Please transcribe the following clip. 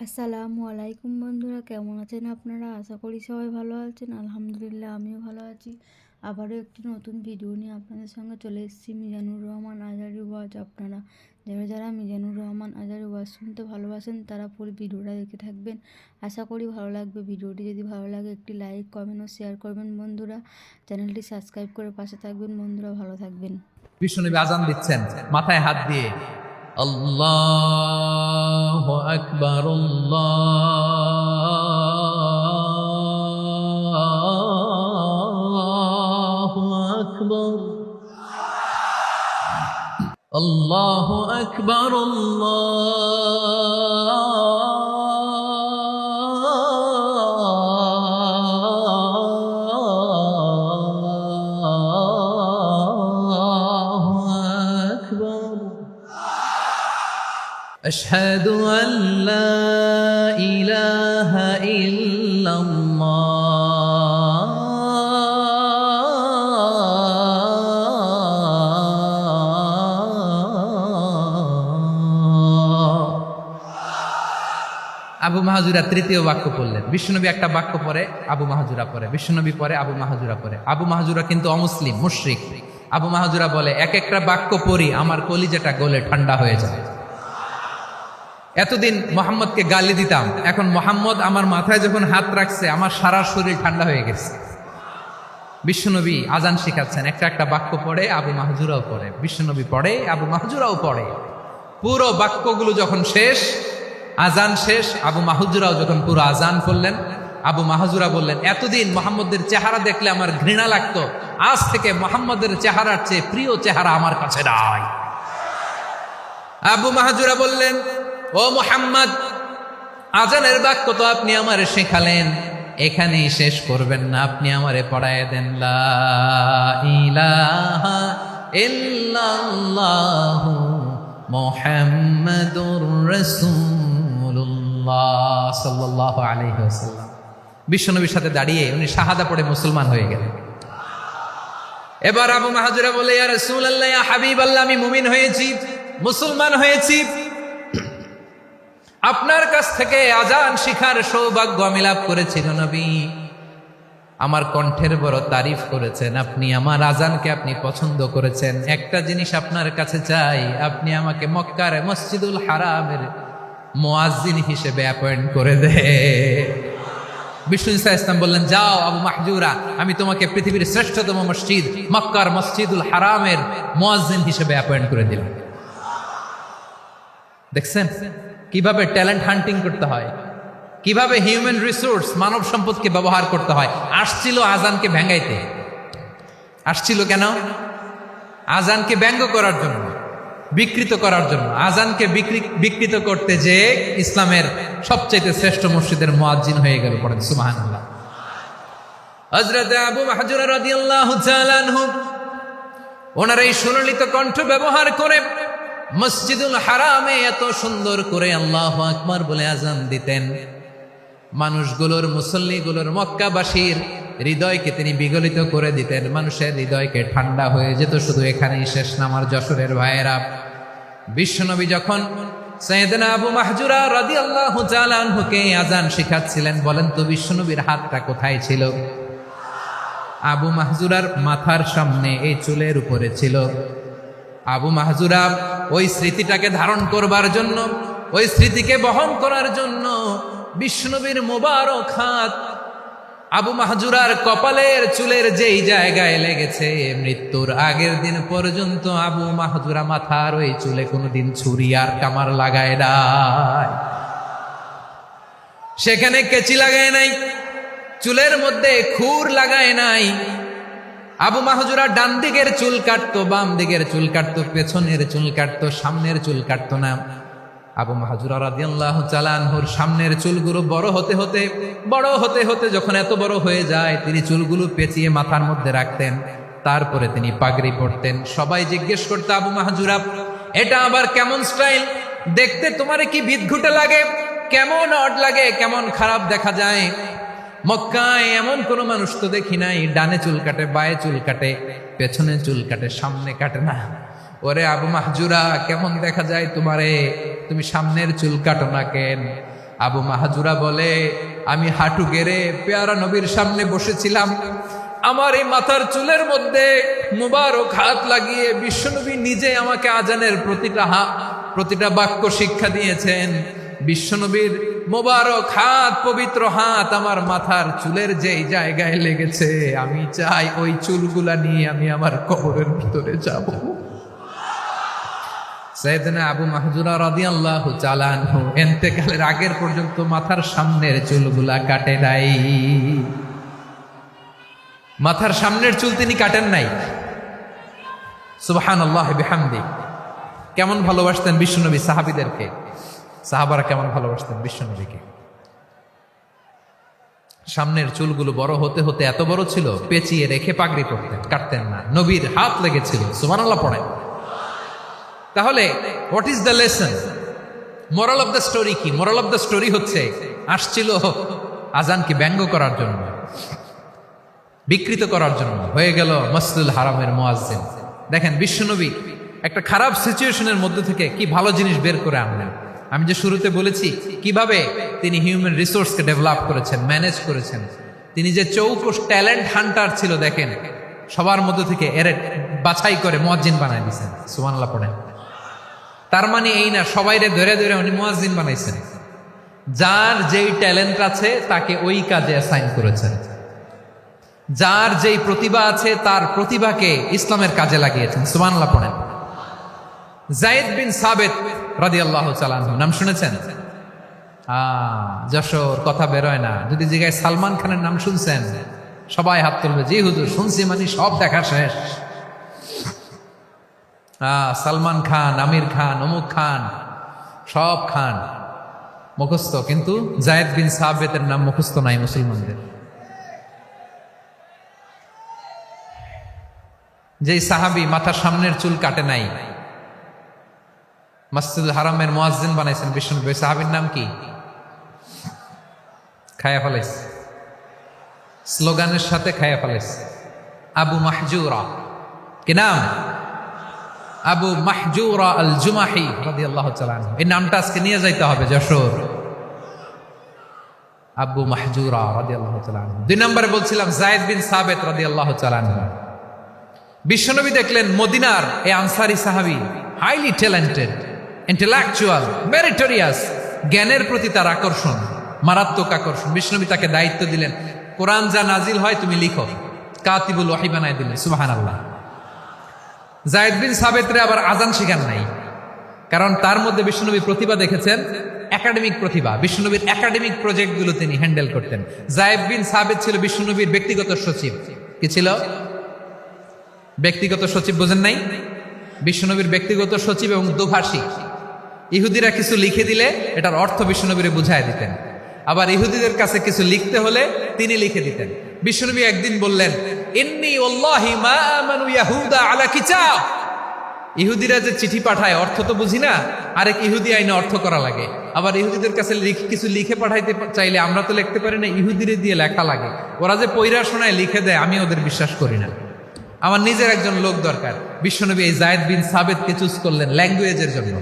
আসসালামু আলাইকুম বন্ধুরা, কেমন আছেন আপনারা? আশা করি সবাই ভালো আছেন। আলহামদুলিল্লাহ, আমিও ভালো আছি। আবারও একটি নতুন ভিডিও নিয়ে আপনাদের সঙ্গে চলে এসেছি। মিজানুর রহমান আজহারী ওয়াজ। আপনারা যারা যারা মিজানুর রহমান আজহারী ওয়াজ শুনতে ভালোবাসেন তারা পুরো ভিডিওটা দেখে থাকবেন। আশা করি ভালো লাগবে। ভিডিওটি যদি ভালো লাগে একটি লাইক, কমেন্ট ও শেয়ার করবেন বন্ধুরা। চ্যানেলটি সাবস্ক্রাইব করে পাশে থাকবেন বন্ধুরা। ভালো থাকবেন। বিশ্বনবী আজান দিচ্ছেন মাথায় হাত দিয়ে, আল্লাহু আকবার, আল্লাহু আকবার, আল্লাহু আকবার, আল্লাহু আকবার। أشهد أن لا إله إلا الله। আবু মাহাজুরা তৃতীয় বাক্য পড়লেন। বিশ্বনবী একটা বাক্য পরে আবু মাহাজুরা পড়ে, বিশ্বনবী পরে আবু মাহাজুরা পড়ে। আবু মাহাজুরা কিন্তু অমুসলিম, মুশরিক। আবু মাহাজুরা বলে, এক একটা বাক্য পড়ি আমার কলিজাটা গলে ঠান্ডা হয়ে যায়। এতদিন মোহাম্মদকে গালি দিতাম, এখন মোহাম্মদ আমার মাথায় যখন হাত রাখছে আমার সারা শরীর ঠান্ডা হয়ে গেছে। বিশ্বনবী আজান শিখাচ্ছেন, একটা একটা বাক্য পড়ে আবু মাহজুরাও পড়ে, বিশ্বনবী পড়ে আবু মাহজুরাও পড়ে। পুরো বাক্যগুলো যখন শেষ, আজান শেষ, আবু মাহজুরাও যখন পুরো আজান করলেন, আবু মাহজুরা বললেন, এতদিন মোহাম্মদের চেহারা দেখলে আমার ঘৃণা লাগতো, আজ থেকে মোহাম্মদের চেহারার চেয়ে প্রিয় চেহারা আমার কাছে নাই। আবু মাহজুরা বললেন, ও মুহাম্মদ, আজানের বাক্য তো আপনি আমারে শেখালেন, এখানেই শেষ করবেন না, আপনি আমারে পড়ায় দেন, লা ইলাহা ইল্লাল্লাহু মুহাম্মাদুর রাসূলুল্লাহ সাল্লাল্লাহু আলাইহি ওয়াসাল্লাম। বিশ্বনবীর সাথে দাঁড়িয়ে উনি শাহাদা পড়ে মুসলমান হয়ে গেলেন। এবার আবু মাহজুরা বলে, ইয়া রাসূলুল্লাহ, ইয়া হাবিবাল্লাহ, আমি মুমিন হয়েছি, মুসলমান হয়েছি, আপনার কাছ থেকে আজান শিখার সৌভাগ্য আমি লাভ করেছি নবী। আমার কণ্ঠের বড় তারিফ করেছেন আপনি, আমার আজানকে আপনি পছন্দ করেছেন। একটা জিনিস আপনার কাছে চাই, আপনি আমাকে মক্কার মসজিদুল হারামের মুয়াজ্জিন হিসেবে অ্যাপয়েন্ট করে দে। বিষ্ণু ইসা ইসলাম বললেন, যাও আবু মাহজুরা, আমি তোমাকে পৃথিবীর শ্রেষ্ঠতম মসজিদ মক্কার মসজিদুল হারামের মুয়াজ্জিন হিসেবে অ্যাপয়েন্ট করে দিলাম। দেখছেন কিভাবে ট্যালেন্ট হান্টিং করতে হয়, কিভাবে হিউম্যান রিসোর্স মানব সম্পদকে ব্যবহার করতে হয়। আসছিল আজানকে ভেঙ্গাইতে, আসছিল কেন? আজানকে ব্যঙ্গ করার জন্য, বিকৃত করার জন্য। আজানকে বিকৃত করতে যে ইসলামের সবচেয়ে শ্রেষ্ঠ মসজিদের মুয়াজ্জিন হয়ে গেল। পড়েন সুবহানাল্লাহ। হযরত আবু মাহজুরা রাদিয়াল্লাহু তাআলা আনহু ওনার এই সুললিত কণ্ঠ ব্যবহার করে মসজিদুল হারামে এত সুন্দর করে আল্লাহু আকবার বলে আজান দিতেন। মানুষগুলোর, মুসল্লিগুলোর, মক্কাবাসীর হৃদয়কে তিনি বিগলিত করে দিতেন, মানুষের হৃদয়কে ঠান্ডা হয়ে যেত। শুধু এখানেই শেষ না আমার যশোরের ভাইয়েরা। বিশ্বনবী যখন সাইয়েদনা আবু মাহজুরা রাদিয়াল্লাহু তাআলা আনহুকে আজান শিখাচ্ছিলেন, বলেন তো বিশ্বনবীর হাতটা কোথায় ছিল? আবু মাহজুরার মাথার সামনে, এই চুলের উপরে ছিল। আবু মাহজুরা ওই স্মৃতিটাকে ধারণ করবার জন্য, ওই স্মৃতিকে বহন করার জন্য বিশ্বনবীর মোবারক হাত আবু মাহজুরার কপালের চুলের যেই জায়গায় লেগেছে, মৃত্যুর আগের দিন পর্যন্ত আবু মাহজুরা মাথার ওই চুলে কোনোদিন ছুরি আর কামার লাগায় নাই, সেখানে কেচি লাগায় নাই, চুলের মধ্যে খুর লাগায় নাই। আবু মাহজুরা ডান দিকের চুল কাটতো, বাম দিকের চুল কাটতো, পেছনের চুল কাটতো, সামনের চুল কাটতো না। আবু মাহজুরা রাদিয়াল্লাহু তাআলা আনহুর সামনের চুলগুলো বড় হতে হতে যখন এত বড় হয়ে যায়, তিনি চুলগুলো পেঁচিয়ে মাথার মধ্যে রাখতেন, তারপরে তিনি পাগড়ি পরতেন। সবাই জিজ্ঞেস করতো, আবু মাহজুরা, এটা আবার কেমন স্টাইল? দেখতে তোমারে কি বিদঘুটে লাগে? কেমন অড লাগে, কেমন খারাপ দেখা যায়। মক্কায় এমন কোন মানুষ তো দেখি নাই, ডানে চুল কাটে, বায়ে চুল কাটে, পেছনে চুল কাটে, সামনে কাটে না। ওরে আবু মাহজুরা, কেমন দেখা যায় তোমারে, তুমি সামনের চুল কাটো না কেন? আবু মাহাজুরা বলে, আমি হাঁটু গেড়ে পেয়ারা নবীর সামনে বসেছিলাম, আমার এই মাথার চুলের মধ্যে মুবারক হাত লাগিয়ে বিশ্বনবী নিজে আমাকে আজানের প্রতিটা বাক্য শিক্ষা দিয়েছেন। বিশ্বনবীর মোবারক হাত, পবিত্র হাত আমার মাথার চুলের যেই জায়গায় লেগেছে, আমি চাই ওই চুলগুলা নিয়ে আমি আমার কবরের ভিতরে যাব। সাইয়েদনা আবু মাহজুরা রাদিয়াল্লাহু তাআলা আনহু ইন্তেকালের আগের পর্যন্ত মাথার সামনের চুলগুলা কাটে নাই। মাথার সামনের চুল তিনি কাটেন নাই। সুবহানাল্লাহ বিহামদি। কেমন ভালোবাসতেন বিশ্বনবী সাহাবীদেরকে, সাহাবারা কেমন ভালোবাসতেন বিশ্বনবীকে। সামনের চুলগুলো বড় হতে হতে এত বড় ছিল, পেঁচিয়ে রেখে পাগড়ি পরতেন, কাটতেন না। নবীর হাত লেগেছিল। সুবহানাল্লাহ পড়েন। তাহলে what is the lesson, moral of the story কি? মোরাল অফ দ্য স্টোরি হচ্ছে, আসছিল আজানকে ব্যঙ্গ করার জন্য, বিকৃত করার জন্য, হয়ে গেল মসজিদুল হারামের মুয়াজ্জিন। দেখেন বিশ্বনবী একটা খারাপ সিচুয়েশনের মধ্যে থেকে কি ভালো জিনিস বের করে আনলেন। আমি যে শুরুতে বলেছি কিভাবে তিনি হিউম্যান রিসোর্সকে ডেভেলপ করেছেন, ম্যানেজ করেছেন। তিনি যে চৌকস ট্যালেন্ট হান্টার ছিল, দেখেন সবার মধ্যে থেকে এর বাছাই করে মুয়াজ্জিন বানাই দিয়েছেন। সুবহানাল্লাহ পড়েন। তার মানে এই না সবাইরে ধরে ধরে উনি মুয়াজ্জিন বানাইছেন। যার যেই ট্যালেন্ট আছে তাকে ওই কাজে অ্যাসাইন করেছেন। যার যেই প্রতিভা আছে তার প্রতিভাকে ইসলামের কাজে লাগিয়েছেন। সুবহানাল্লাহ পড়েন। যায়েদ বিন সাবিত রাদিয়াল্লাহু তাআলা আনহু নাম শুনেছেন? যশোর কথা বেরোয় না। যদি জিজ্ঞাসা সালমান খানের নাম শুনছেন, সবাই হাত তুলবে, জি হুজুর শুনছি, মানে সব দেখা শেষ। সালমান খান, আমির খান, অমুক খান, সব খান মুখস্থ, কিন্তু যায়েদ বিন সাবিতের নাম মুখস্থ নাই মুসলমানদের। যেই সাহাবী মাথার সামনের চুল কাটে নাই, মসজিদুল হারামের মুয়াজ্জিন বানাইছেন বিশ্বনবী, সাহাবীর নাম কি? খায়া ফেলাইছে, স্লোগানের সাথে খায়া ফেলাইছে। আবু মাহজুরা। কি নাম? আবু মাহজুরা আল জুমাহি রাদিয়াল্লাহু তাআলা আনহু। এই নামটা আজকে নিয়ে যাইতে হবে যশোর। আবু মাহজুরা রাদিয়াল্লাহু তাআলা আনহু। 2 নম্বরে বলছিলাম যায়েদ বিন সাবিত রাদিয়াল্লাহু তাআলা আনহু। বিশ্বনবী দেখলেন মদিনার এই আনসারী সাহাবী হাইলি ট্যালেন্টেড, ইন্টেলেকচুয়াল, মেরিটোরিয়াস, জ্ঞানের প্রতি তার আকর্ষণ, মারাত্মক আকর্ষণ। বিশ্বনবী তাকে দায়িত্ব দিলেন, কোরআন যা নাজিল হয় তুমি লিখো, কাতিবুল ওয়াহি বানায় দিলেন। সুবহানাল্লাহ। যায়েদ বিন সাবিতরে আবার আজান শিখান নাই, কারণ তার মধ্যে বিশ্বনবী প্রতিভা দেখেছেন, একাডেমিক প্রতিভা। বিশ্বনবীর একাডেমিক প্রজেক্টগুলো তিনি হ্যান্ডেল করতেন। যায়েদ বিন সাবিত ছিল বিশ্বনবীর ব্যক্তিগত সচিব। কি ছিল? ব্যক্তিগত সচিব। বোঝেন নাই? বিশ্বনবীর ব্যক্তিগত সচিব এবং দুভাষী। ইহুদিরা কিছু লিখে দিলে এটার অর্থ বিশ্বনবীরে বুঝায় দিতেন, আবার ইহুদিদের কাছে কিছু লিখতে হলে তিনি লিখে দিতেন। বিশ্বনবী একদিন বললেন, ইন্নী ওয়াল্লাহি মা আমানু ইয়াহুদা আলা কিতাব। ইহুদিরা যে চিঠি পাঠায় অর্থ তো বুঝি না, আরেক ইহুদি আইনে অর্থ করা লাগে। আবার ইহুদিদের কাছে কিছু লিখে পাঠাইতে চাইলে আমরা তো লিখতে পারি না, ইহুদিরে দিয়ে লেখা লাগে। ওরা যে পয়রা শোনায় লিখে দেয়, আমি ওদের বিশ্বাস করি না। আমার নিজের একজন লোক দরকার। বিশ্বনবী এই যায়েদ বিন সাবিতকে চুজ করলেন ল্যাঙ্গুয়েজের জন্য।